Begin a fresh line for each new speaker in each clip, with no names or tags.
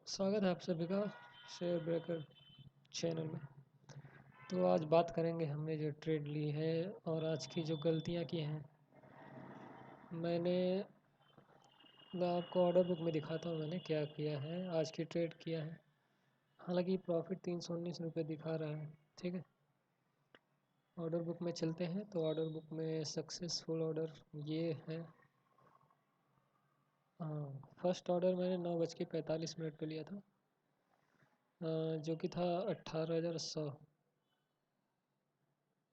स्वागत है आप सभी का शेयर ब्रोकर चैनल में। तो आज बात करेंगे हमने जो ट्रेड ली है और आज की जो गलतियां की हैं। मैंने मैं आपको ऑर्डर बुक में दिखाता हूँ मैंने क्या किया है, आज की ट्रेड किया है। हालांकि प्रॉफिट 319 रुपये दिखा रहा है। ठीक है, ऑर्डर बुक में चलते हैं। तो ऑर्डर बुक में सक्सेसफुल ऑर्डर ये है। हाँ, फर्स्ट ऑर्डर मैंने 9:45 पे लिया था, जो कि था 18,100,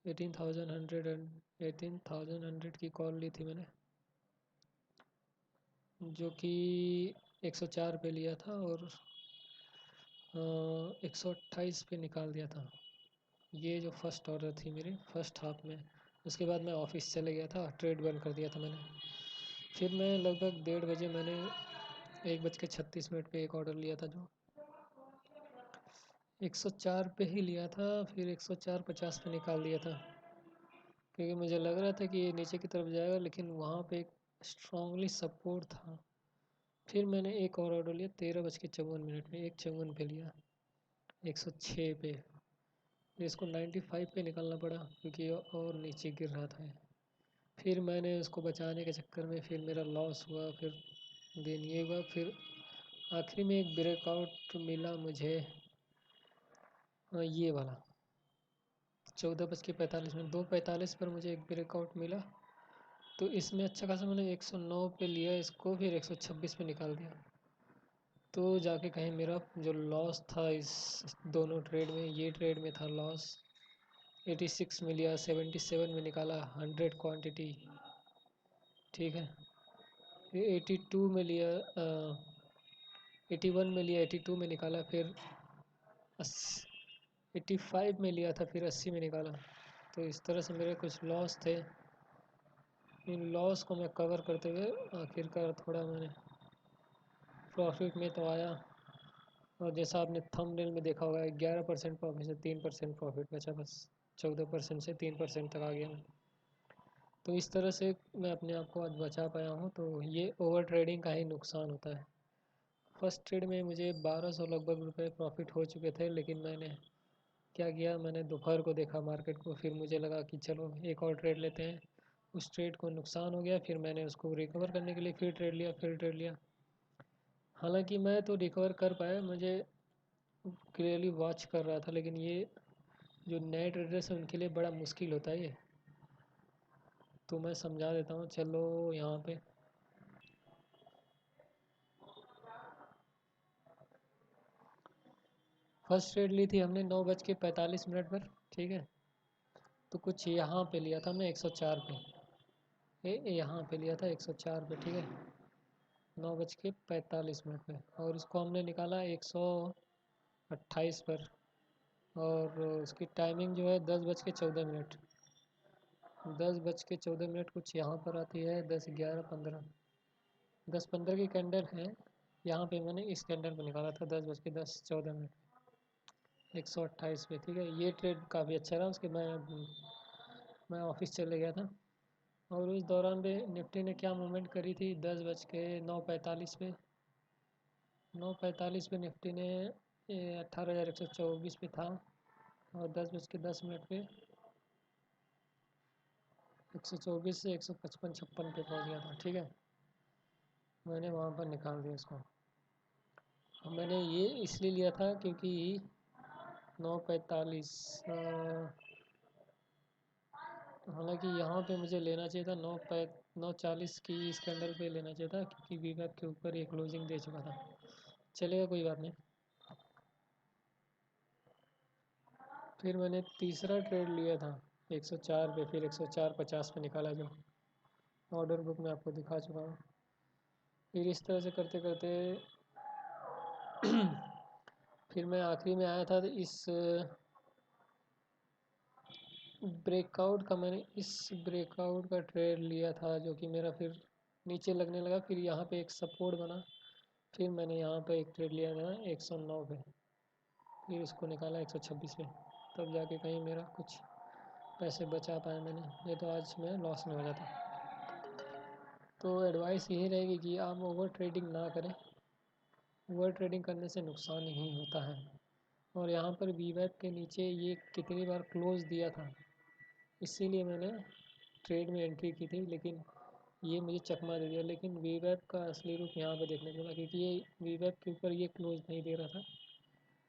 18,100 की कॉल ली थी मैंने, जो कि 104 पे लिया था और 128 पे निकाल दिया था। ये जो फर्स्ट ऑर्डर थी मेरी फर्स्ट हाफ में। उसके बाद मैं ऑफिस चले गया था, ट्रेड बंद कर दिया था मैंने। फिर मैं लगभग 1:30 बजे मैंने 1:36 पे एक ऑर्डर लिया था, जो 104 पे ही लिया था। फिर 104.50 पे निकाल दिया था, क्योंकि मुझे लग रहा था कि ये नीचे की तरफ जाएगा, लेकिन वहाँ पे एक स्ट्रांगली सपोर्ट था। फिर मैंने एक और ऑर्डर लिया 13:54 में, 1:54 पे लिया, 106 पे। फिर इसको 95 पे निकालना पड़ा, क्योंकि ये और नीचे गिर रहा था। फिर मैंने उसको बचाने के चक्कर में फिर मेरा लॉस हुआ। फिर दिन ये हुआ। फिर आखिरी में एक ब्रेकआउट मिला मुझे, ये वाला 14:45 2:45 पर मुझे एक ब्रेकआउट मिला। तो इसमें अच्छा खासा मैंने 109 पे लिया इसको, फिर 126 पे निकाल दिया। तो जाके कहीं मेरा जो लॉस था इस दोनों ट्रेड में, ये ट्रेड में था लॉस 86 में लिया, 77 में निकाला 100 क्वांटिटी। ठीक है, फिर 82 में लिया, 81 में लिया, 82 में निकाला, फिर 85 में लिया था, फिर 80 में निकाला। तो इस तरह से मेरे कुछ लॉस थे। इन लॉस को मैं कवर करते हुए आखिरकार थोड़ा मैंने प्रॉफिट में तो आया। और जैसा आपने थंबनेल में देखा होगा, 11% प्रॉफिट से 3% प्रॉफिट बचा, बस 14% से 3% तक आ गया मैं। तो इस तरह से मैं अपने आप को आज बचा पाया हूँ। तो ये ओवर ट्रेडिंग का ही नुकसान होता है। फर्स्ट ट्रेड में मुझे 1200 लगभग रुपए प्रॉफिट हो चुके थे, लेकिन मैंने क्या किया, मैंने दोपहर को देखा मार्केट को, फिर मुझे लगा कि चलो एक और ट्रेड लेते हैं। उस ट्रेड को नुकसान हो गया, फिर मैंने उसको रिकवर करने के लिए फिर ट्रेड लिया। हालांकि मैं तो रिकवर कर पाया, मुझे क्लियरली वॉच कर रहा था, लेकिन ये जो नए ट्रेडर्स हैं उनके लिए बड़ा मुश्किल होता है ये। तो मैं समझा देता हूँ, चलो यहाँ पे फर्स्ट ट्रेड ली थी हमने 9:45 पर। ठीक है, तो कुछ यहाँ पे लिया था हमने 104 पे, यहाँ पे लिया था 104 पे। ठीक है, 9:45 पे, और इसको हमने निकाला 128 पर। और उसकी टाइमिंग जो है 10:14, 10:14 कुछ यहाँ पर आती है, 10:11, 15, 10:15 की कैंडल है यहाँ पे। मैंने इस कैंडल को निकाला था 10:10, 14, 128 पे। ठीक है, ये ट्रेड काफ़ी अच्छा रहा। उसके मैं ऑफिस चले गया था, और उस दौरान भी निफ्टी ने क्या मूवमेंट करी थी, 10:09:45 पे, 9:45 पे निफ्टी ने 18,124 पे था, और 10:10 पे 124 से 155 56 पे पहुंच गया था। ठीक है, मैंने वहाँ पर निकाल दिया इसको। मैंने ये इसलिए लिया था क्योंकि 9:45, हालांकि यहाँ पे मुझे लेना चाहिए था 9:40 की इस कैंडल पे लेना चाहिए था, क्योंकि वीवैप के ऊपर ये क्लोजिंग दे चुका था। चलेगा, कोई बात नहीं। फिर मैंने तीसरा ट्रेड लिया था 104 पे, फिर 104.50 पे निकाला, जो ऑर्डर बुक में आपको दिखा चुका हूँ। फिर इस तरह से करते करते फिर मैं आखिरी में आया था, तो इस ब्रेकआउट का मैंने इस ब्रेकआउट का ट्रेड लिया था, जो कि मेरा फिर नीचे लगने लगा। फिर यहाँ पे एक सपोर्ट बना, फिर मैंने यहाँ पे एक ट्रेड लिया था 109 पे, फिर इसको निकाला 126 पे। तब जाके कहीं मेरा कुछ पैसे बचा पाया मैंने, नहीं तो आज मैं लॉस में हो जाता। तो एडवाइस यही रहेगी कि आप ओवर ट्रेडिंग ना करें। ओवर ट्रेडिंग करने से नुकसान ही होता है। और यहाँ पर वीवैप के नीचे ये कितनी बार क्लोज दिया था, इसीलिए मैंने ट्रेड में एंट्री की थी, लेकिन ये मुझे चकमा दे दिया। लेकिन वीवैप का असली रूप यहाँ पे देखने को मिला, क्योंकि ये वीवैप के ऊपर ये क्लोज नहीं दे रहा था।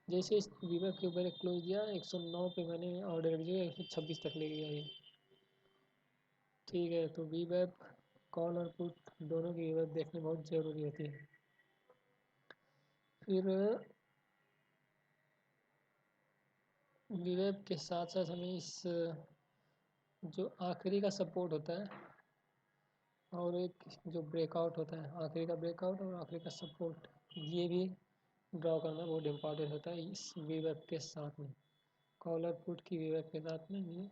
जैसे इस वीवैप के ऊपर एक क्लोज दिया 109 पे, मैंने ऑर्डर रख दिया 126 तक ले गया ये। ठीक है, तो वीवैप कॉल और पुट दोनों की वीवैप देखनी बहुत ज़रूरी होती है। फिर वीवैप के साथ साथ हमें इस जो आखिरी का सपोर्ट होता है और एक जो ब्रेकआउट होता है, आखिरी का ब्रेकआउट और आखिरी का सपोर्ट, ये भी ड्रॉ करना बहुत इम्पॉर्टेंट होता है इस वीवैप के साथ में। कॉलर पुट की वीवैप के साथ में ये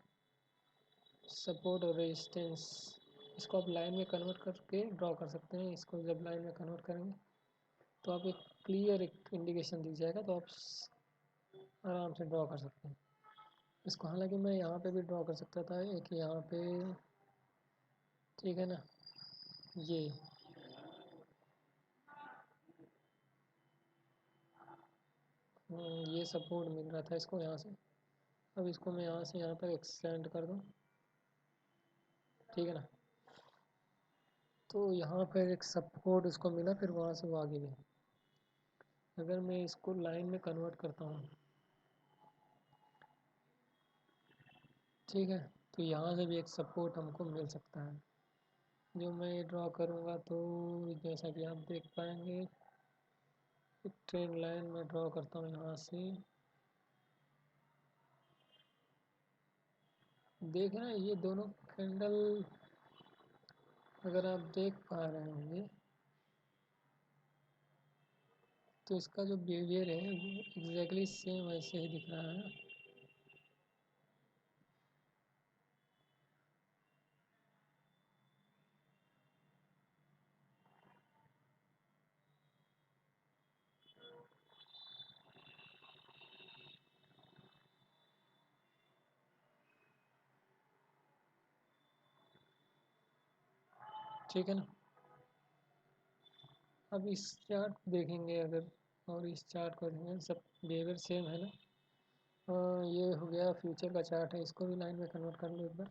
सपोर्ट और रेजिस्टेंस, इसको आप लाइन में कन्वर्ट करके ड्रॉ कर सकते हैं। इसको जब लाइन में कन्वर्ट करेंगे तो आप एक क्लियर एक इंडिकेशन दिख जाएगा, तो आप आराम से ड्रॉ कर सकते हैं इसको। हालांकि मैं यहाँ पे भी ड्रॉ कर सकता था, एक यहाँ पे, ठीक है ना, ये सपोर्ट मिल रहा था इसको यहाँ से। अब इसको मैं यहाँ से यहाँ तक एक्सटेंड कर दूँ, ठीक है ना। तो यहाँ पर एक सपोर्ट इसको मिला, फिर वहाँ से वो आगे गई। अगर मैं इसको लाइन में कन्वर्ट करता हूँ, ठीक है, तो यहाँ से भी एक सपोर्ट हमको मिल सकता है जो मैं ड्रॉ करूँगा। तो जैसा कि आप देख पाएंगे, एक ट्रेंड लाइन में ड्रॉ करता हूँ यहाँ से। देख रहे हैं ये दोनों कैंडल, अगर आप देख पा रहे होंगे तो इसका जो बिहेवियर है वो एग्जैक्टली सेम वैसे ही दिख रहा है। ठीक है ना। अब इस चार्ट को देखेंगे अगर, और इस चार्ट को देखेंगे, सब बिहेवियर सेम है ना। ये हो गया फ्यूचर का चार्ट है, इसको भी लाइन में कन्वर्ट कर लो एक बार।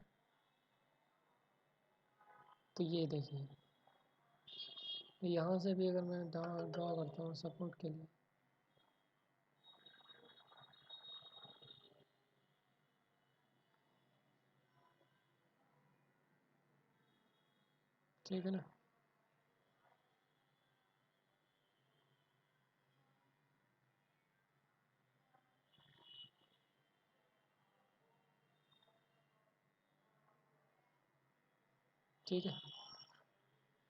तो ये देखिए, यहाँ से भी अगर मैं ड्रॉ करता हूँ सपोर्ट के लिए, ठीक है ना। ठीक है,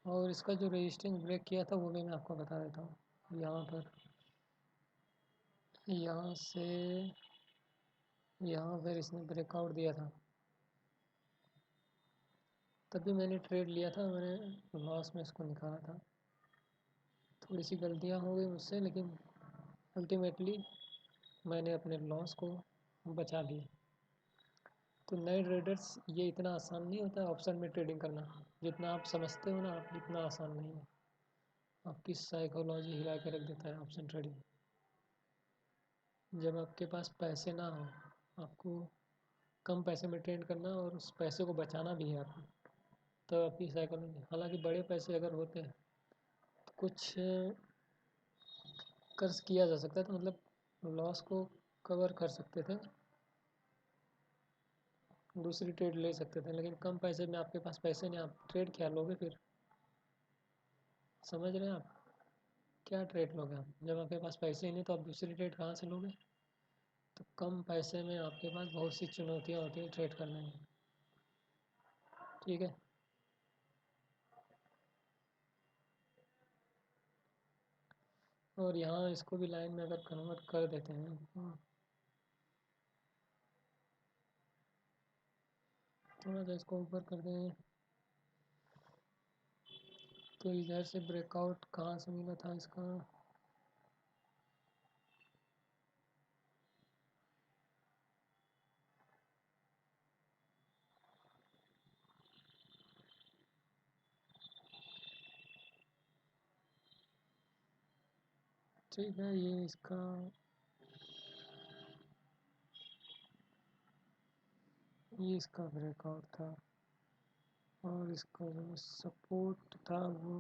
और इसका जो रेजिस्टेंस ब्रेक किया था वो भी मैं आपको बता देता हूँ। यहाँ पर, यहाँ से यहाँ पर इसने ब्रेकआउट दिया था, तभी मैंने ट्रेड लिया था, मैंने लॉस में इसको निकाला था। थोड़ी सी गलतियाँ हो गई मुझसे, लेकिन अल्टीमेटली मैंने अपने लॉस को बचा लिया। तो नए ट्रेडर्स, ये इतना आसान नहीं होता है ऑप्शन में ट्रेडिंग करना, जितना आप समझते हो ना आप, इतना आसान नहीं है। आपकी साइकोलॉजी हिला के रख देता है ऑप्शन ट्रेडिंग। जब आपके पास पैसे ना हो, आपको कम पैसे में ट्रेड करना और उस पैसे को बचाना भी है आपको, तो आपकी साइकोलॉजी, हालांकि बड़े पैसे अगर होते हैं तो कुछ कर्ज किया जा सकता है, तो मतलब लॉस को कवर कर सकते थे, दूसरी ट्रेड ले सकते थे। लेकिन कम पैसे में आपके पास पैसे नहीं, आप ट्रेड क्या लोगे फिर? समझ रहे हैं आप? क्या ट्रेड लोगे आप जब आपके पास पैसे ही नहीं, तो आप दूसरी ट्रेड कहाँ से लोगे? तो कम पैसे में आपके पास बहुत सी चुनौतियाँ होती हैं ट्रेड करने में, ठीक है। और यहाँ इसको भी लाइन में अगर कन्वर्ट कर देते हैं, थोड़ा सा इसको ऊपर कर दें, तो इधर से ब्रेकआउट कहाँ से मिला था इसका? ठीक है, ये इसका ब्रेकआउट था और इसका जो सपोर्ट था वो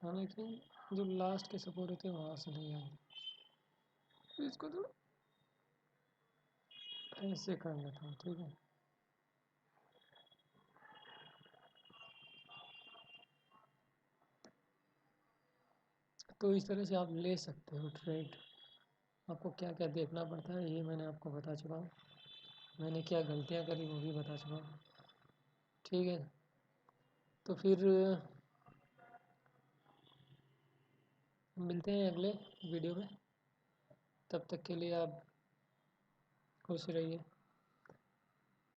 हालांकि जो लास्ट के सपोर्ट होते हैं वहाँ से नहीं आए, तो इसको तो ऐसे कर लेता हूँ। ठीक है, तो इस तरह से आप ले सकते हो ट्रेड। आपको क्या क्या देखना पड़ता है ये मैंने आपको बता चुका हूँ, मैंने क्या गलतियाँ करी वो भी बता चुका हूँ। ठीक है, तो फिर मिलते हैं अगले वीडियो में। तब तक के लिए आप खुश रहिए।